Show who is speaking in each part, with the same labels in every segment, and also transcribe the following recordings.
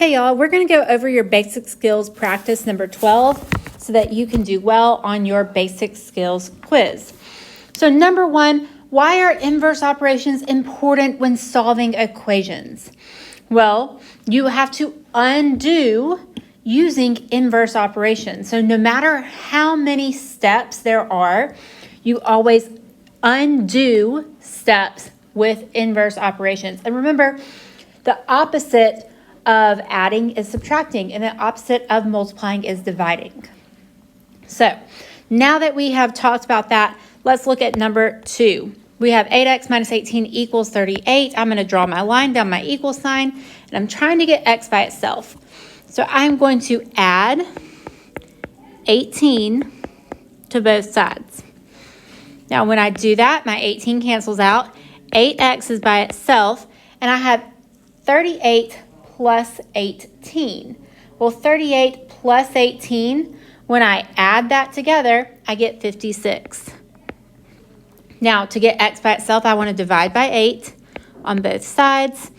Speaker 1: Hey y'all, we're going to go over your basic skills practice number 12 so that you can do well on your basic skills quiz. So number 1, why are inverse operations important when solving equations? Well, you have to undo using inverse operations. So no matter how many steps there are, you always undo steps with inverse operations. And remember, the opposite of adding is subtracting, and the opposite of multiplying is dividing. So now that we have talked about that, let's look at number 2. We have 8x minus 18 equals 38. I'm going to draw my line down my equal sign, and I'm trying to get x by itself. So I'm going to add 18 to both sides. Now when I do that, my 18 cancels out. 8x is by itself, and I have 38 plus 18. Well, 38 plus 18, when I add that together, I get 56. Now, to get x by itself, I want to divide by 8 on both sides.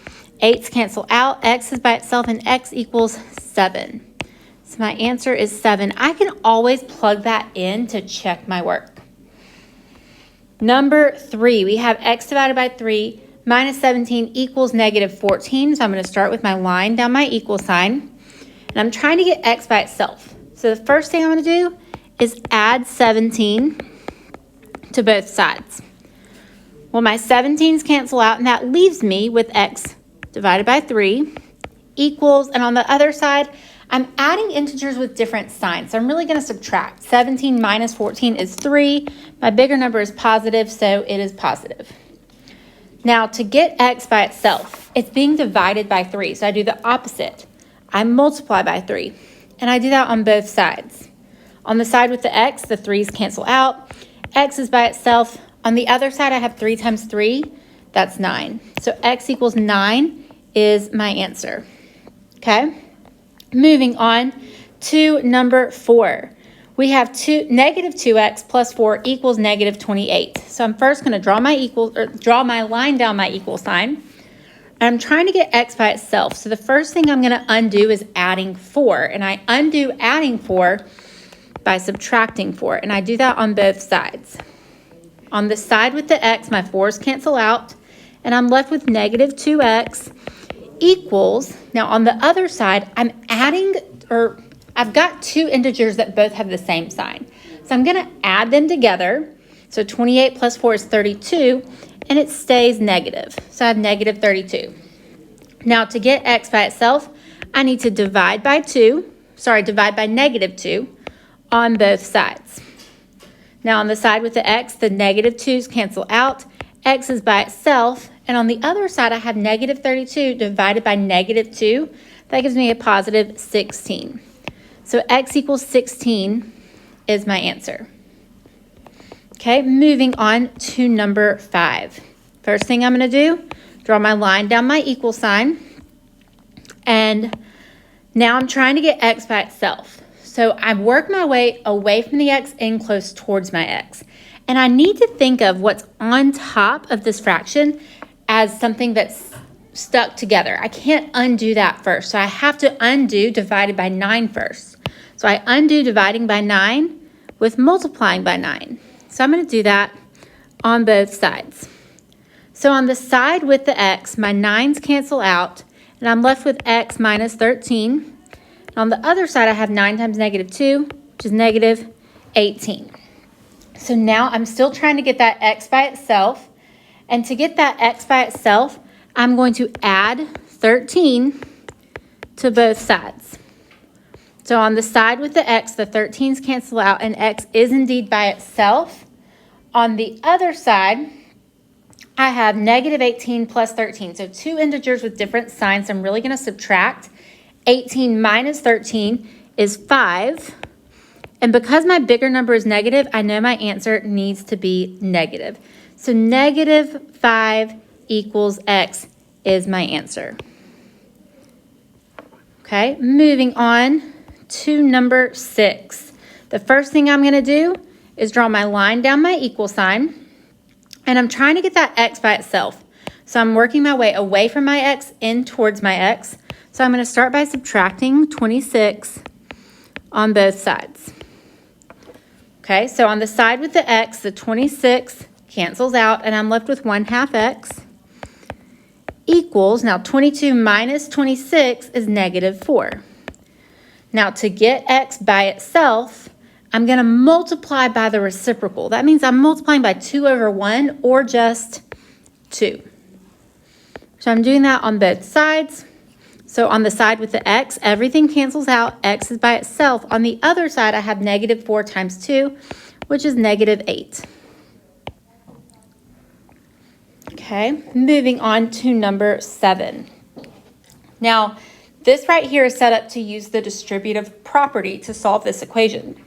Speaker 1: 8's cancel out, x is by itself, and x equals 7. So my answer is 7. I can always plug that in to check my work. Number 3, we have x divided by 3 minus 17 equals negative 14. So I'm going to start with my line down my equal sign. And I'm trying to get x by itself. So the first thing I'm going to do is add 17 to both sides. Well, my 17's cancel out, and that leaves me with x divided by 3 equals, and on the other side, I'm adding integers with different signs. So I'm really going to subtract. 17 minus 14 is 3. My bigger number is positive, so it is positive. Now, to get x by itself, it's being divided by 3. So I do the opposite. I multiply by 3. And I do that on both sides. On the side with the x, the 3's cancel out. X is by itself. On the other side, I have 3 times 3. That's 9. So x equals 9 is my answer. Okay? Moving on to number 4. We have negative 2x plus 4 equals negative 28. So I'm first going to draw my line down my equal sign. And I'm trying to get x by itself. So the first thing I'm going to undo is adding 4. And I undo adding 4 by subtracting 4. And I do that on both sides. On the side with the x, my 4's cancel out. And I'm left with negative 2x equals, now on the other side, I've got two integers that both have the same sign. So I'm going to add them together. So 28 plus 4 is 32, and it stays negative. So I have negative 32. Now to get x by itself, I need to divide by negative 2 on both sides. Now on the side with the x, the negative 2's cancel out. X is by itself, and on the other side, I have negative 32 divided by negative 2. That gives me a positive 16. So x equals 16 is my answer. Okay, moving on to number 5. First thing I'm going to do, draw my line down my equal sign. And now I'm trying to get x by itself. So I work my way away from the x and close towards my x. And I need to think of what's on top of this fraction as something that's stuck together. I can't undo that first. So I have to undo divided by 9 first. So I undo dividing by 9 with multiplying by 9. So I'm going to do that on both sides. So on the side with the x, my 9's cancel out, and I'm left with x minus 13. And on the other side, I have 9 times negative 2, which is negative 18. So now I'm still trying to get that x by itself. And to get that x by itself, I'm going to add 13 to both sides. So on the side with the x, the 13's cancel out, and x is indeed by itself. On the other side, I have negative 18 plus 13. So two integers with different signs. I'm really going to subtract. 18 minus 13 is 5. And because my bigger number is negative, I know my answer needs to be negative. So negative 5 equals x is my answer. Okay, moving on to number 6. The first thing I'm going to do is draw my line down my equal sign. And I'm trying to get that x by itself. So I'm working my way away from my x in towards my x. So I'm going to start by subtracting 26 on both sides. Okay, so on the side with the x, the 26 cancels out, and I'm left with 1/2 x equals, now 22 minus 26 is -4. Now to get x by itself, I'm going to multiply by the reciprocal. That means I'm multiplying by 2/1 or just 2. So I'm doing that on both sides. So on the side with the x, everything cancels out. X is by itself. On the other side, I have -4 times 2, which is -8. Okay, moving on to number 7. Now, this right here is set up to use the distributive property to solve this equation.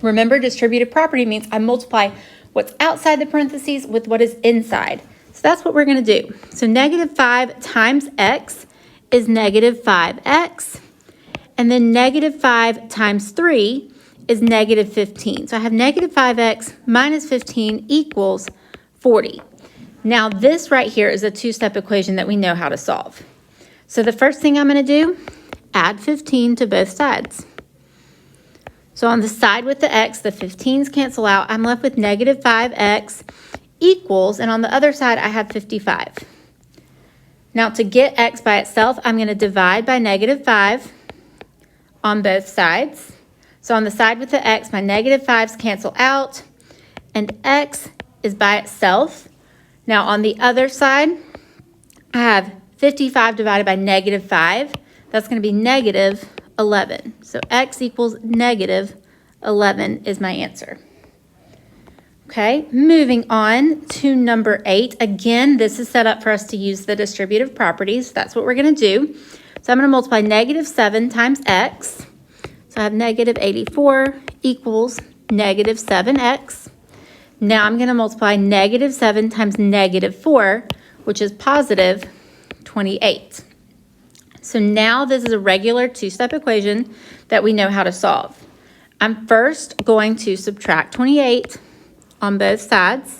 Speaker 1: Remember, distributive property means I multiply what's outside the parentheses with what is inside. So that's what we're going to do. So -5 times x is -5x. And then -5 times 3 is -15. So I have -5x minus 15 equals 40. Now this right here is a two-step equation that we know how to solve. So the first thing I'm going to do, add 15 to both sides. So on the side with the x, the 15s cancel out. I'm left with -5x equals, and on the other side, I have 55. Now to get x by itself, I'm going to divide by -5 on both sides. So on the side with the x, my -5s cancel out, and x is by itself. Now on the other side, I have 55 divided by -5. That's going to be -11. So x equals -11 is my answer. Okay, moving on to number 8. Again, this is set up for us to use the distributive properties. That's what we're going to do. So I'm going to multiply -7 times x. So I have -84 equals -7x. Now I'm going to multiply -7 times -4, which is positive 28. So now this is a regular two-step equation that we know how to solve. I'm first going to subtract 28 on both sides.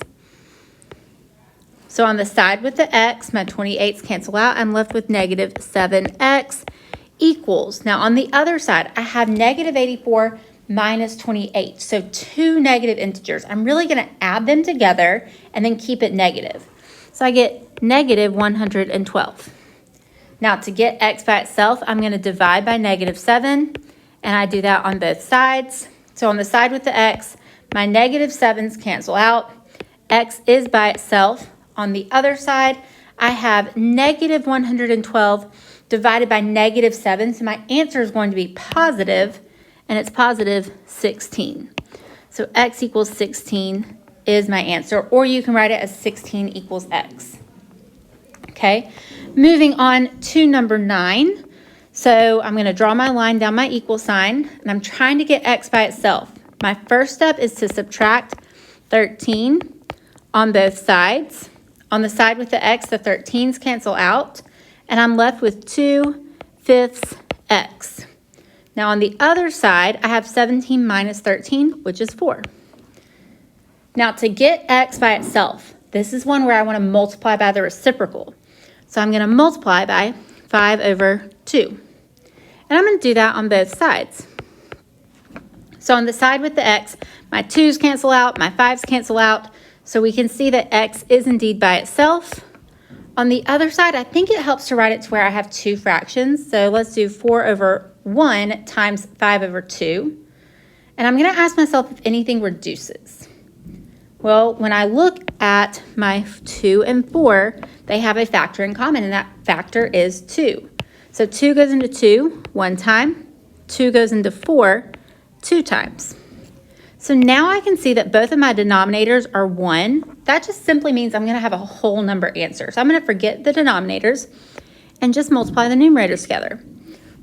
Speaker 1: So on the side with the x, my 28s cancel out. I'm left with -7x equals. Now on the other side, I have -84 minus 28. So two negative integers. I'm really going to add them together and then keep it negative. So I get -112. Now to get x by itself, I'm going to divide by -7, and I do that on both sides. So on the side with the x, my -7s cancel out. X is by itself. On the other side, I have -112 divided by -7. So my answer is going to be positive, and it's positive 16. So x equals 16 is my answer, or you can write it as 16 equals x. Okay, moving on to number 9. So I'm going to draw my line down my equal sign, and I'm trying to get x by itself. My first step is to subtract 13 on both sides. On the side with the x, the 13s cancel out, and I'm left with 2/5 x. Now on the other side, I have 17 minus 13, which is 4. Now to get x by itself, this is one where I want to multiply by the reciprocal. So I'm going to multiply by 5/2. And I'm going to do that on both sides. So on the side with the x, my 2's cancel out, my 5's cancel out. So we can see that x is indeed by itself. On the other side, I think it helps to write it to where I have two fractions. So let's do 4/1 times 5/2. And I'm going to ask myself if anything reduces. Well, when I look at my 2 and 4, they have a factor in common, and that factor is 2. So 2 goes into 2 one time, 2 goes into 4 2 times. So now I can see that both of my denominators are 1. That just simply means I'm going to have a whole number answer. So I'm going to forget the denominators and just multiply the numerators together.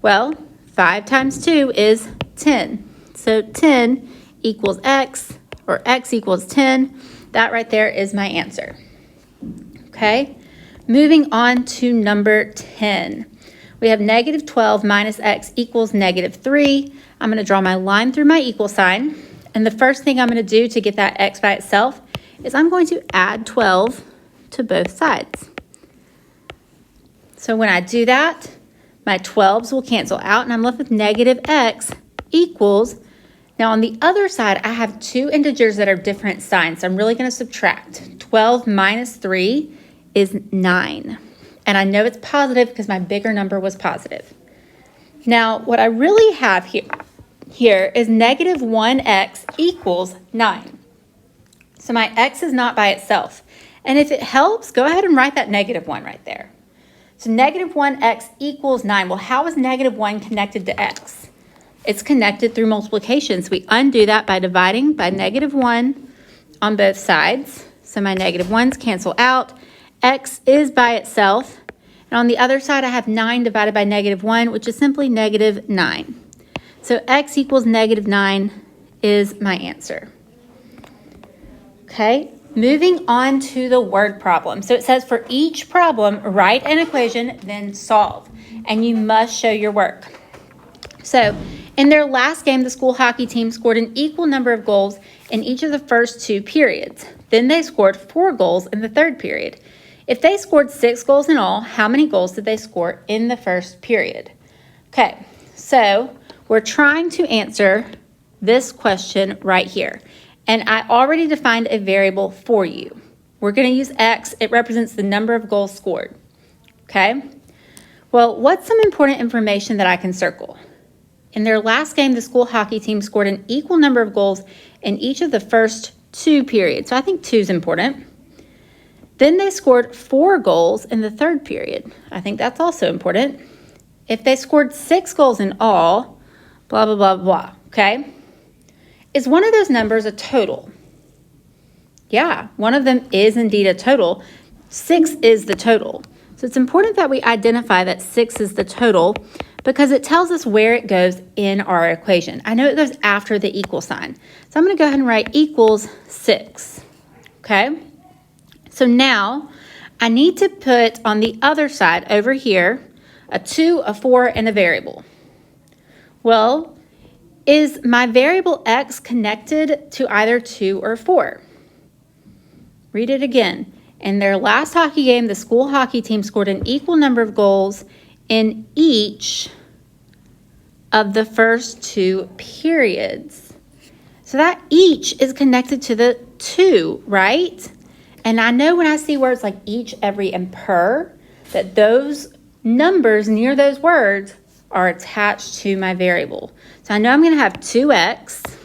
Speaker 1: Well, 5 times 2 is 10. So 10 equals x, or x equals 10. That right there is my answer. Okay, moving on to number 10. We have -12 minus x equals -3. I'm going to draw my line through my equal sign. And the first thing I'm going to do to get that x by itself is I'm going to add 12 to both sides. So when I do that, My 12s will cancel out, and I'm left with negative x equals. Now on the other side, I have two integers that are different signs, so I'm really going to subtract. 12 minus 3 is 9. And I know it's positive because my bigger number was positive. Now, what I really have here is negative 1x equals 9. So my x is not by itself. And if it helps, go ahead and write that negative 1 right there. So negative 1x equals 9. Well, how is negative 1 connected to x? It's connected through multiplication. So we undo that by dividing by negative 1 on both sides. So my negative 1's cancel out. X is by itself. And on the other side, I have 9 divided by negative 1, which is simply negative 9. So x equals negative 9 is my answer. Okay, moving on to the word problem. So it says for each problem, write an equation, then solve. And you must show your work. So in their last game, the school hockey team scored an equal number of goals in each of the first 2 periods. Then they scored 4 goals in the 3rd period. If they scored 6 goals in all, how many goals did they score in the first period? Okay, so we're trying to answer this question right here. And I already defined a variable for you. We're going to use x. It represents the number of goals scored. Okay? Well, what's some important information that I can circle? In their last game, the school hockey team scored an equal number of goals in each of the first 2 periods. So I think 2 is important. Then they scored 4 goals in the 3rd period. I think that's also important. If they scored 6 goals in all, blah, blah, blah, blah, okay? Is one of those numbers a total? Yeah, one of them is indeed a total. 6 is the total. So it's important that we identify that 6 is the total because it tells us where it goes in our equation. I know it goes after the equal sign. So I'm going to go ahead and write equals 6, okay? So now I need to put on the other side over here a 2, a 4, and a variable. Well, is my variable x connected to either 2 or 4? Read it again. In their last hockey game, the school hockey team scored an equal number of goals in each of the first 2 periods. So that each is connected to the 2, right? And I know when I see words like each, every, and per, that those numbers near those words are attached to my variable. So I know I'm going to have 2x,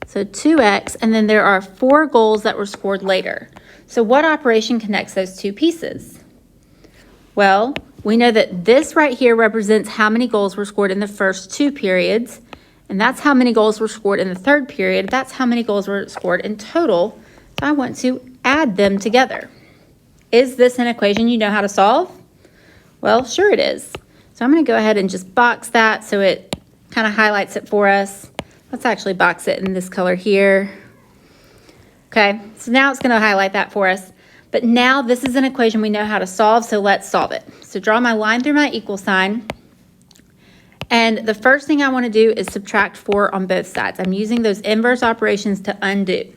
Speaker 1: so 2x, and then there are 4 goals that were scored later. So what operation connects those 2 pieces? Well, we know that this right here represents how many goals were scored in the first 2 periods, and that's how many goals were scored in the 3rd period. That's how many goals were scored in total. So I want to add them together. Is this an equation you know how to solve? Well, sure it is. So I'm going to go ahead and just box that so it kind of highlights it for us. Let's actually box it in this color here. Okay, so now it's going to highlight that for us. But now this is an equation we know how to solve, so let's solve it. So draw my line through my equal sign. And the first thing I want to do is subtract 4 on both sides. I'm using those inverse operations to undo.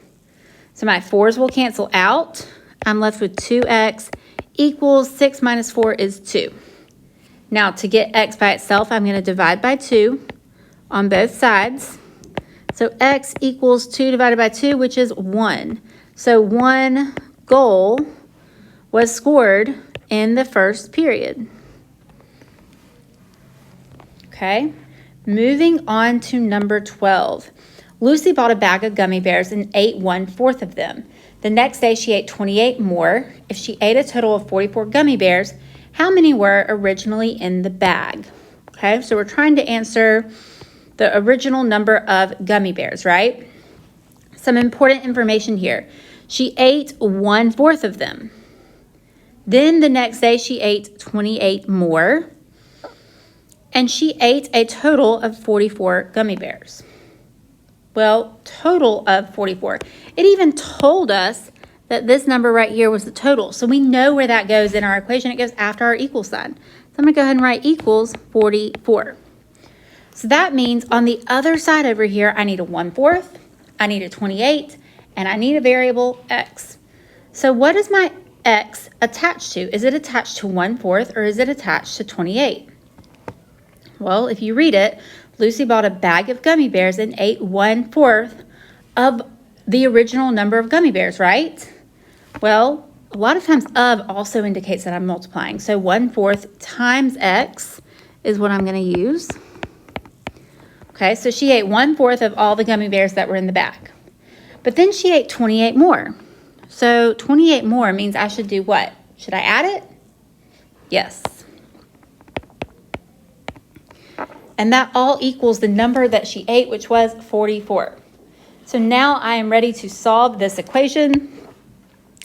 Speaker 1: So my 4's will cancel out. I'm left with 2x equals 6 minus 4 is 2. Now to get x by itself, I'm going to divide by 2 on both sides. So x equals 2 divided by 2, which is 1. So 1 goal was scored in the first period. Okay, moving on to number 12. Lucy bought a bag of gummy bears and ate 1/4 of them. The next day she ate 28 more. If she ate a total of 44 gummy bears, how many were originally in the bag? Okay, so we're trying to answer the original number of gummy bears, right? Some important information here. She ate 1/4 of them. Then the next day she ate 28 more. And she ate a total of 44 gummy bears. Well, total of 44. It even told us that this number right here was the total. So we know where that goes in our equation. It goes after our equal sign. So I'm going to go ahead and write equals 44. So that means on the other side over here, I need a 1/4, I need a 28, and I need a variable x. So what is my x attached to? Is it attached to 1/4 or is it attached to 28? Well, if you read it, Lucy bought a bag of gummy bears and ate 1/4 of the original number of gummy bears, right? Well, a lot of times of also indicates that I'm multiplying. So 1/4 times X is what I'm going to use. Okay, so she ate 1/4 of all the gummy bears that were in the bag. But then she ate 28 more. So 28 more means I should do what? Should I add it? Yes. And that all equals the number that she ate, which was 44. So now I am ready to solve this equation.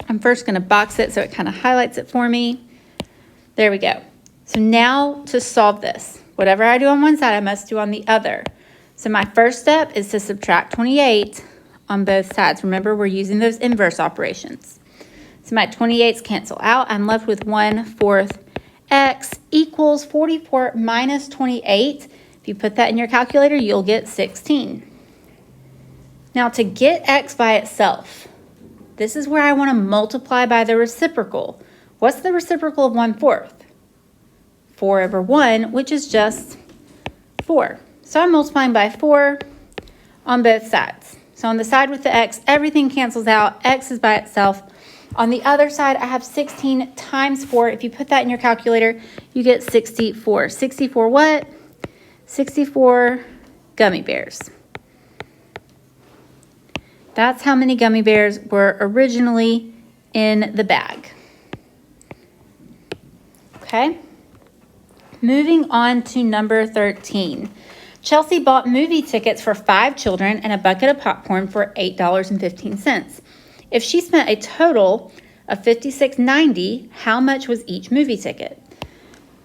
Speaker 1: I'm first going to box it so it kind of highlights it for me. There we go. So now to solve this, whatever I do on one side, I must do on the other. So my first step is to subtract 28 on both sides. Remember, we're using those inverse operations. So my 28s cancel out. I'm left with 1/4 X equals 44 minus 28. If you put that in your calculator, you'll get 16. Now to get X by itself, this is where I want to multiply by the reciprocal. What's the reciprocal of 1/4? 4/1, which is just 4. So I'm multiplying by 4 on both sides. So on the side with the X, everything cancels out. X is by itself. On the other side, I have 16 times 4. If you put that in your calculator, you get 64. 64 what? 64 gummy bears. That's how many gummy bears were originally in the bag. Okay. Moving on to number 13. Chelsea bought movie tickets for 5 children and a bucket of popcorn for $8.15. If she spent a total of $56.90, how much was each movie ticket?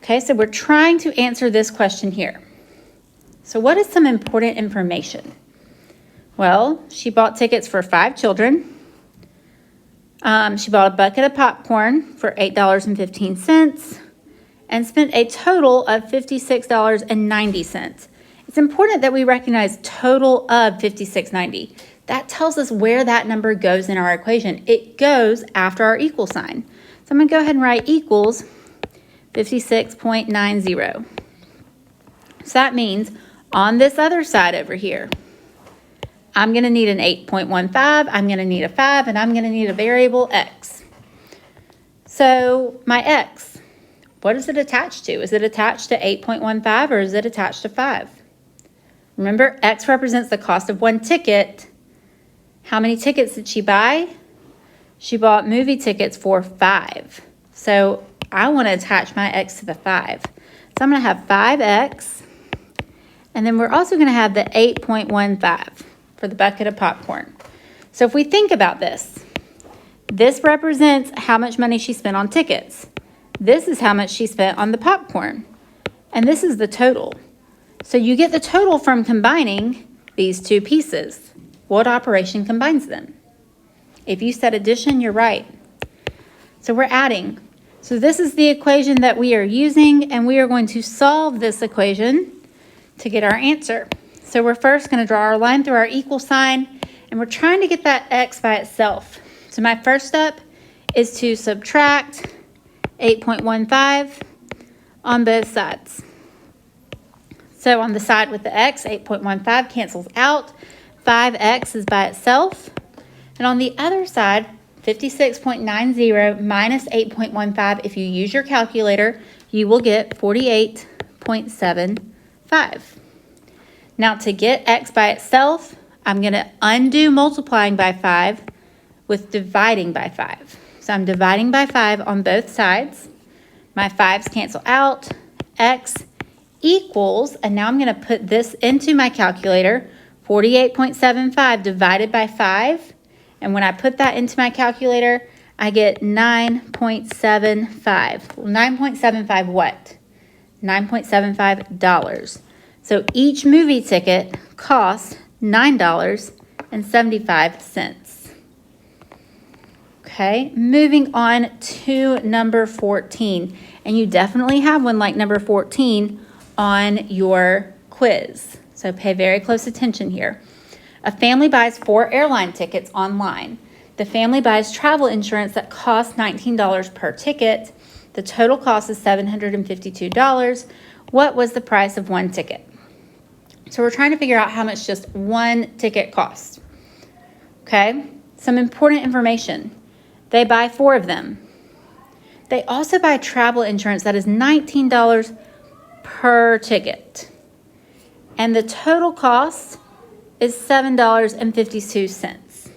Speaker 1: Okay, so we're trying to answer this question here. So what is some important information? Well, she bought tickets for 5 children. She bought a bucket of popcorn for $8.15 and spent a total of $56.90. It's important that we recognize total of $56.90. That tells us where that number goes in our equation. It goes after our equal sign. So I'm going to go ahead and write equals 56.90. So that means on this other side over here, I'm going to need an 8.15, I'm going to need a 5, and I'm going to need a variable X. So my X, what is it attached to? Is it attached to 8.15 or is it attached to 5? Remember, X represents the cost of one ticket. How many tickets did she buy? She bought movie tickets for 5. So I want to attach my X to the 5. So I'm going to have 5X. And then we're also going to have the 8.15 for the bucket of popcorn. So if we think about this, this represents how much money she spent on tickets. This is how much she spent on the popcorn. And this is the total. So you get the total from combining these two pieces. What operation combines them? If you said addition, you're right. So we're adding. So this is the equation that we are using, and we are going to solve this equation to get our answer. So we're first going to draw our line through our equal sign, and we're trying to get that X by itself. So my first step is to subtract 8.15 on both sides. So on the side with the X, 8.15 cancels out. 5X is by itself. And on the other side, 56.90 minus 8.15, if you use your calculator, you will get 48.75. Now to get X by itself, I'm going to undo multiplying by 5 with dividing by 5. So I'm dividing by 5 on both sides. My 5's cancel out. X equals, and now I'm going to put this into my calculator, 48.75 divided by 5. And when I put that into my calculator, I get 9.75. Well, 9.75 what? $9.75. So each movie ticket costs $9.75. Okay, moving on to number 14. And you definitely have one like number 14 on your quiz. So pay very close attention here. A family buys 4 airline tickets online. The family buys travel insurance that costs $19 per ticket. The total cost is $752. what was the price of one ticket? So we're trying to figure out how much just one ticket costs. Okay, some important information. They buy 4 of them. They also buy travel insurance that is $19 per ticket. And the total cost is $7.52.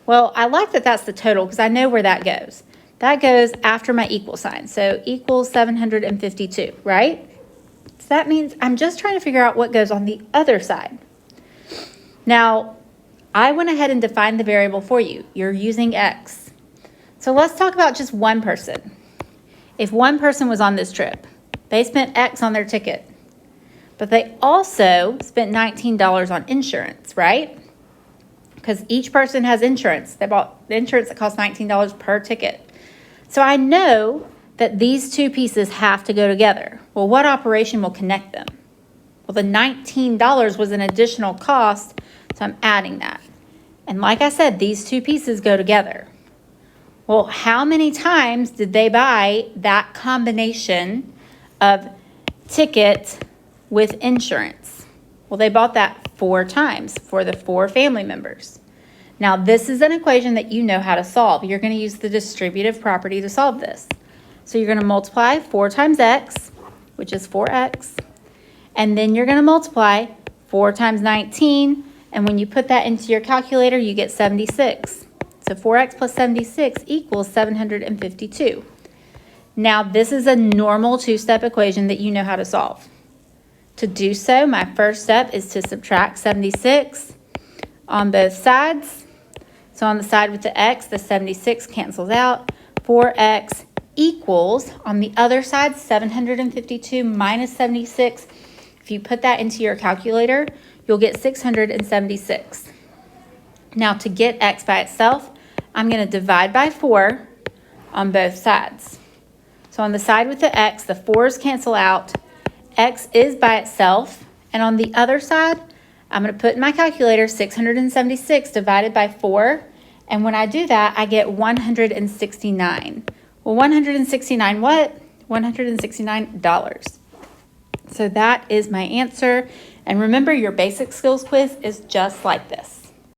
Speaker 1: Well, I like that that's the total because I know where that goes. That goes after my equal sign. So equals 752, right? So that means I'm just trying to figure out what goes on the other side. Now, I went ahead and defined the variable for you. You're using X. So let's talk about just one person. If one person was on this trip, they spent X on their ticket, but they also spent $19 on insurance, right? Because each person has insurance. They bought the insurance that costs $19 per ticket. So I know that these two pieces have to go together. Well, what operation will connect them? Well, the $19 was an additional cost, so I'm adding that. And like I said, these two pieces go together. Well, how many times did they buy that combination of ticket with insurance? Well, they bought that 4 times for the 4 family members. Now, this is an equation that you know how to solve. You're going to use the distributive property to solve this. So you're going to multiply 4 times x, which is 4x, and then you're going to multiply 4 times 19, and when you put that into your calculator, you get 76. So 4x plus 76 equals 752. Now, this is a normal 2-step equation that you know how to solve. To do so, my first step is to subtract 76 on both sides. So on the side with the x, the 76 cancels out. 4x equals, on the other side, 752 minus 76. If you put that into your calculator, you'll get 676. Now, to get x by itself, I'm going to divide by 4 on both sides. So on the side with the x, the 4's cancel out. X is by itself. And on the other side, I'm going to put in my calculator 676 divided by 4. And when I do that, I get 169. Well, 169 what? $169. So that is my answer. And remember, your basic skills quiz is just like this.